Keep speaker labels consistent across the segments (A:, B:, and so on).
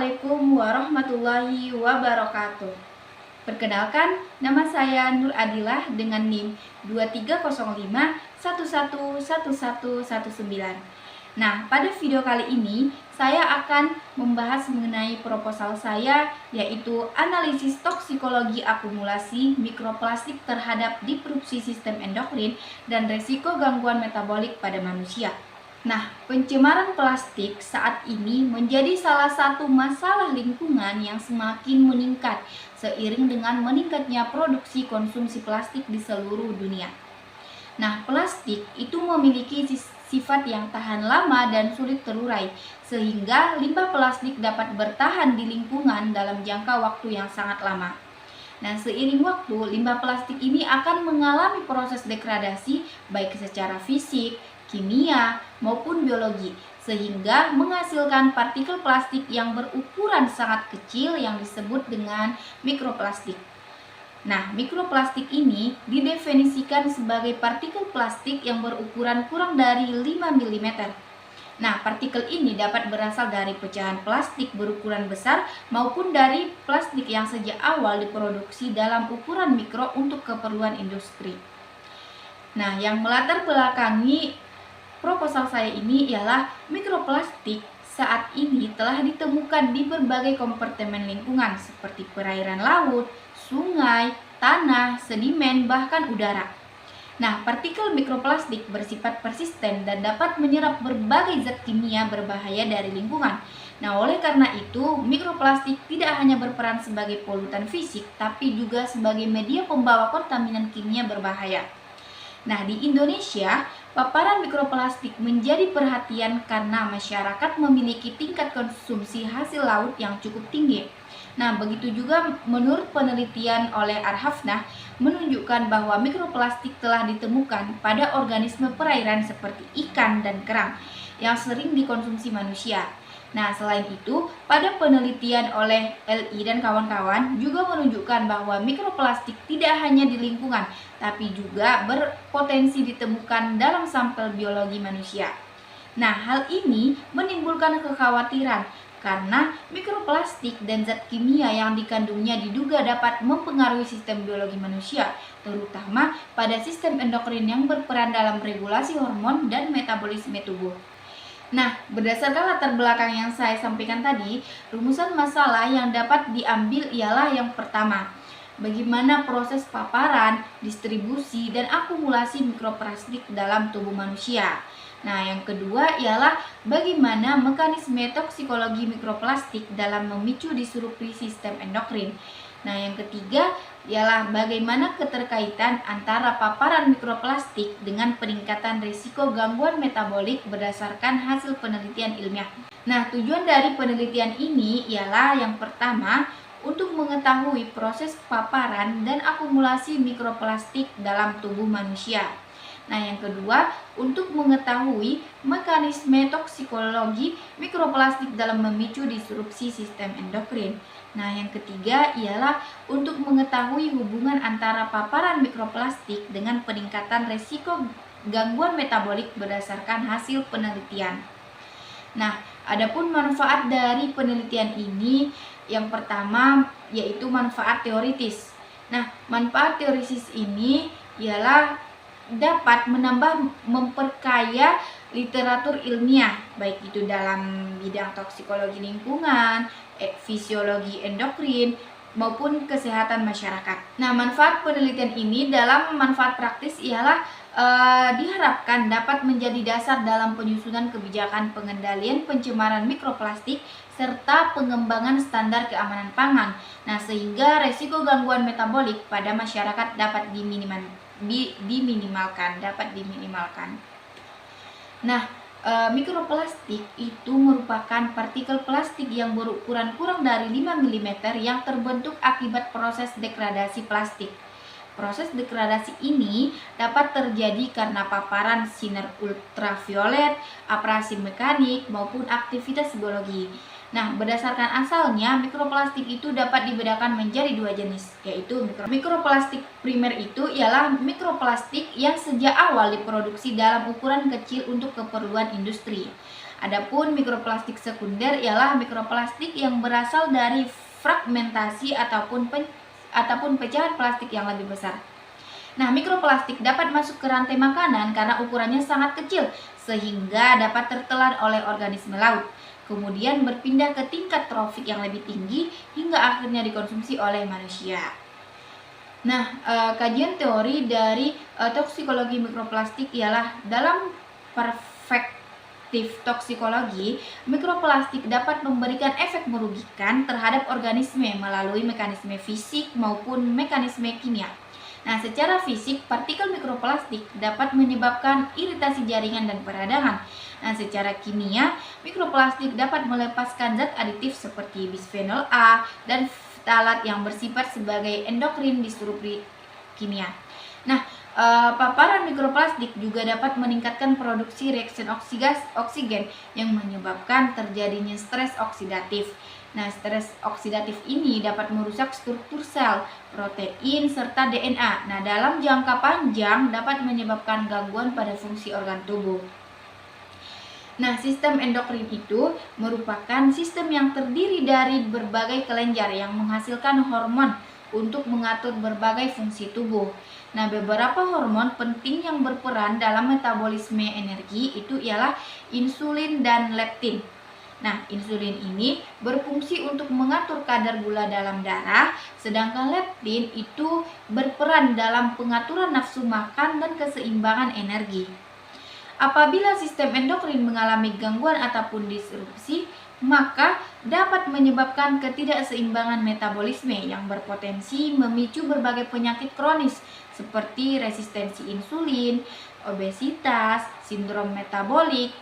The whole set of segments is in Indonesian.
A: Assalamualaikum warahmatullahi wabarakatuh. Perkenalkan, nama saya Nur Adilah dengan NIM 2305111119. Nah, pada video kali ini saya akan membahas mengenai proposal saya, yaitu analisis toksikologi akumulasi mikroplastik terhadap disrupsi sistem endokrin dan resiko gangguan metabolik pada manusia. Nah, pencemaran plastik saat ini menjadi salah satu masalah lingkungan yang semakin meningkat seiring dengan meningkatnya produksi konsumsi plastik di seluruh dunia. Nah, plastik itu memiliki sifat yang tahan lama dan sulit terurai, sehingga limbah plastik dapat bertahan di lingkungan dalam jangka waktu yang sangat lama. Nah, seiring waktu, limbah plastik ini akan mengalami proses degradasi baik secara fisik, kimia, maupun biologi, sehingga menghasilkan partikel plastik yang berukuran sangat kecil yang disebut dengan mikroplastik. Nah, mikroplastik ini didefinisikan sebagai partikel plastik yang berukuran kurang dari 5 mm. Nah, partikel ini dapat berasal dari pecahan plastik berukuran besar maupun dari plastik yang sejak awal diproduksi dalam ukuran mikro untuk keperluan industri. Nah, yang melatar belakangi proposal saya ini ialah mikroplastik saat ini telah ditemukan di berbagai kompartemen lingkungan seperti perairan laut, sungai, tanah, sedimen, bahkan udara. Nah, partikel mikroplastik bersifat persisten dan dapat menyerap berbagai zat kimia berbahaya dari lingkungan. Nah, oleh karena itu, mikroplastik tidak hanya berperan sebagai polutan fisik, tapi juga sebagai media pembawa kontaminan kimia berbahaya. Nah, di Indonesia, paparan mikroplastik menjadi perhatian karena masyarakat memiliki tingkat konsumsi hasil laut yang cukup tinggi. Nah, begitu juga menurut penelitian oleh Arhafnah menunjukkan bahwa mikroplastik telah ditemukan pada organisme perairan seperti ikan dan kerang yang sering dikonsumsi manusia. Nah, selain itu, pada penelitian oleh LI dan kawan-kawan juga menunjukkan bahwa mikroplastik tidak hanya di lingkungan, tapi juga berpotensi ditemukan dalam sampel biologi manusia. Nah, hal ini menimbulkan kekhawatiran karena mikroplastik dan zat kimia yang dikandungnya diduga dapat mempengaruhi sistem biologi manusia, terutama pada sistem endokrin yang berperan dalam regulasi hormon dan metabolisme tubuh. Nah, berdasarkan latar belakang yang saya sampaikan tadi, rumusan masalah yang dapat diambil ialah yang pertama, bagaimana proses paparan, distribusi, dan akumulasi mikroplastik dalam tubuh manusia. Nah, yang kedua ialah bagaimana mekanisme toksikologi mikroplastik dalam memicu disrupsi sistem endokrin. Nah, yang ketiga ialah bagaimana keterkaitan antara paparan mikroplastik dengan peningkatan risiko gangguan metabolik berdasarkan hasil penelitian ilmiah. Nah, tujuan dari penelitian ini ialah yang pertama, untuk mengetahui proses paparan dan akumulasi mikroplastik dalam tubuh manusia. Nah, yang kedua, untuk mengetahui mekanisme toksikologi mikroplastik dalam memicu disrupsi sistem endokrin. Nah, yang ketiga ialah untuk mengetahui hubungan antara paparan mikroplastik dengan peningkatan resiko gangguan metabolik berdasarkan hasil penelitian. Nah, adapun manfaat dari penelitian ini, yang pertama yaitu manfaat teoritis. Nah, manfaat teoritis ini ialah dapat memperkaya literatur ilmiah, baik itu dalam bidang toksikologi lingkungan, fisiologi endokrin, maupun kesehatan masyarakat. Nah, manfaat penelitian ini dalam manfaat praktis ialah diharapkan dapat menjadi dasar dalam penyusunan kebijakan pengendalian pencemaran mikroplastik serta pengembangan standar keamanan pangan. Nah, sehingga resiko gangguan metabolik pada masyarakat dapat diminimalkan. Nah, mikroplastik itu merupakan partikel plastik yang berukuran kurang dari 5 mm yang terbentuk akibat proses degradasi plastik. Proses degradasi ini dapat terjadi karena paparan sinar ultraviolet, abrasi mekanik, maupun aktivitas biologi. Nah, berdasarkan asalnya, mikroplastik itu dapat dibedakan menjadi dua jenis, yaitu mikroplastik primer itu ialah mikroplastik yang sejak awal diproduksi dalam ukuran kecil untuk keperluan industri. Adapun mikroplastik sekunder ialah mikroplastik yang berasal dari fragmentasi ataupun pecahan plastik yang lebih besar. Nah, mikroplastik dapat masuk ke rantai makanan karena ukurannya sangat kecil sehingga dapat tertelan oleh organisme laut. Kemudian berpindah ke tingkat trofik yang lebih tinggi hingga akhirnya dikonsumsi oleh manusia. Nah, kajian teori dari toksikologi mikroplastik ialah dalam perspektif toksikologi, mikroplastik dapat memberikan efek merugikan terhadap organisme melalui mekanisme fisik maupun mekanisme kimia. Nah, secara fisik, partikel mikroplastik dapat menyebabkan iritasi jaringan dan peradangan. Nah, secara kimia, mikroplastik dapat melepaskan zat aditif seperti bisphenol A dan ftalat yang bersifat sebagai endokrin disruptor kimia. Nah, paparan mikroplastik juga dapat meningkatkan produksi reaksi oksigen yang menyebabkan terjadinya stres oksidatif. Nah, stres oksidatif ini dapat merusak struktur sel, protein, serta DNA. Nah, dalam jangka panjang dapat menyebabkan gangguan pada fungsi organ tubuh. Nah, sistem endokrin itu merupakan sistem yang terdiri dari berbagai kelenjar yang menghasilkan hormon untuk mengatur berbagai fungsi tubuh. Nah, beberapa hormon penting yang berperan dalam metabolisme energi itu ialah insulin dan leptin. Nah, insulin ini berfungsi untuk mengatur kadar gula dalam darah, sedangkan leptin itu berperan dalam pengaturan nafsu makan dan keseimbangan energi. Apabila sistem endokrin mengalami gangguan ataupun disrupsi, maka dapat menyebabkan ketidakseimbangan metabolisme yang berpotensi memicu berbagai penyakit kronis seperti resistensi insulin, obesitas, sindrom metabolik.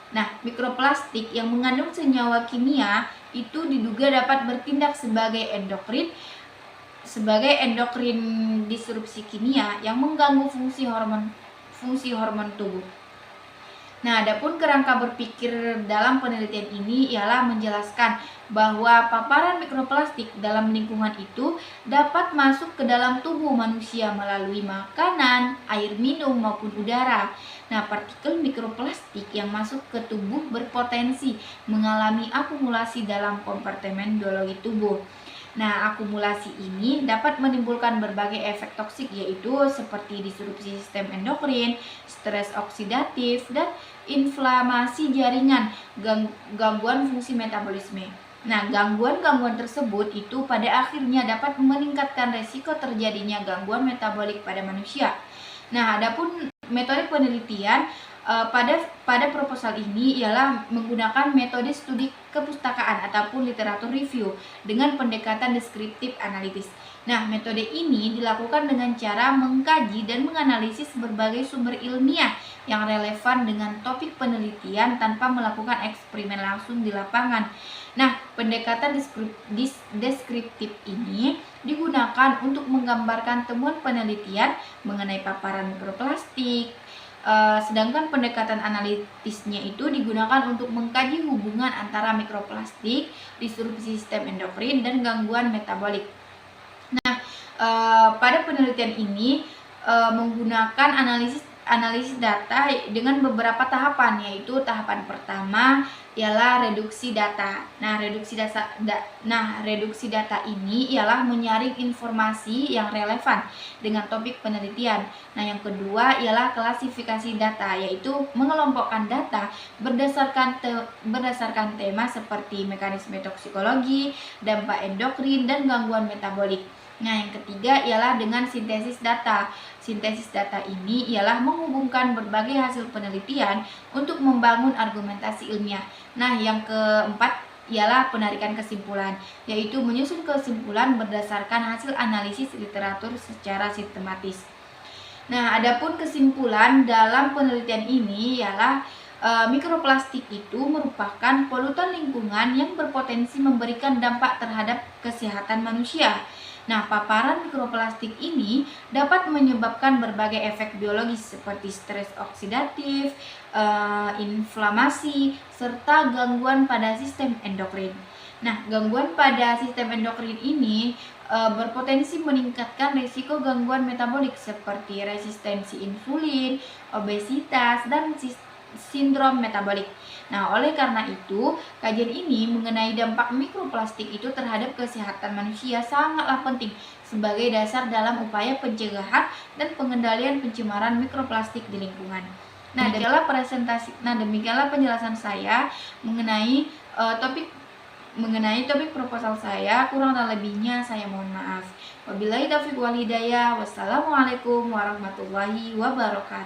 A: Nah, mikroplastik yang mengandung senyawa kimia itu diduga dapat bertindak sebagai endokrin disrupsi kimia yang mengganggu fungsi hormon tubuh. Nah, adapun kerangka berpikir dalam penelitian ini ialah menjelaskan bahwa paparan mikroplastik dalam lingkungan itu dapat masuk ke dalam tubuh manusia melalui makanan, air minum maupun udara. Nah, partikel mikroplastik yang masuk ke tubuh berpotensi mengalami akumulasi dalam kompartemen biologi tubuh. Nah, akumulasi ini dapat menimbulkan berbagai efek toksik yaitu seperti disrupsi sistem endokrin, stres oksidatif, dan inflamasi jaringan, gangguan fungsi metabolisme. Nah, gangguan-gangguan tersebut itu pada akhirnya dapat meningkatkan resiko terjadinya gangguan metabolik pada manusia. Nah, adapun metode penelitian pada proposal ini ialah menggunakan metode studi kepustakaan ataupun literatur review dengan pendekatan deskriptif analitis. Nah, metode ini dilakukan dengan cara mengkaji dan menganalisis berbagai sumber ilmiah yang relevan dengan topik penelitian tanpa melakukan eksperimen langsung di lapangan. Nah, pendekatan deskriptif ini digunakan untuk menggambarkan temuan penelitian mengenai paparan mikroplastik. Sedangkan pendekatan analitisnya itu digunakan untuk mengkaji hubungan antara mikroplastik, disrupsi sistem endokrin, dan gangguan metabolik. Nah, pada penelitian ini menggunakan analisis data dengan beberapa tahapan, yaitu tahapan pertama ialah reduksi data. Nah, reduksi data ini ialah menyaring informasi yang relevan dengan topik penelitian. Nah, yang kedua ialah klasifikasi data, yaitu mengelompokkan data berdasarkan tema seperti mekanisme toksikologi, dampak endokrin, dan gangguan metabolik. Nah, yang ketiga ialah dengan sintesis data. Sintesis data ini ialah menghubungkan berbagai hasil penelitian untuk membangun argumentasi ilmiah. Nah, yang keempat ialah penarikan kesimpulan, yaitu menyusun kesimpulan berdasarkan hasil analisis literatur secara sistematis. Nah, adapun kesimpulan dalam penelitian ini ialah mikroplastik itu merupakan polutan lingkungan yang berpotensi memberikan dampak terhadap kesehatan manusia. Nah, paparan mikroplastik ini dapat menyebabkan berbagai efek biologis seperti stres oksidatif, inflamasi, serta gangguan pada sistem endokrin. Nah, gangguan pada sistem endokrin ini berpotensi meningkatkan risiko gangguan metabolik seperti resistensi insulin, obesitas, sindrom metabolik. Nah, oleh karena itu, kajian ini mengenai dampak mikroplastik itu terhadap kesehatan manusia sangatlah penting sebagai dasar dalam upaya pencegahan dan pengendalian pencemaran mikroplastik di lingkungan. Demikianlah penjelasan saya mengenai topik proposal saya. Kurang dan lebihnya saya mohon maaf. Wabillahi taufiq wal hidayah. Wassalamualaikum warahmatullahi wabarakatuh.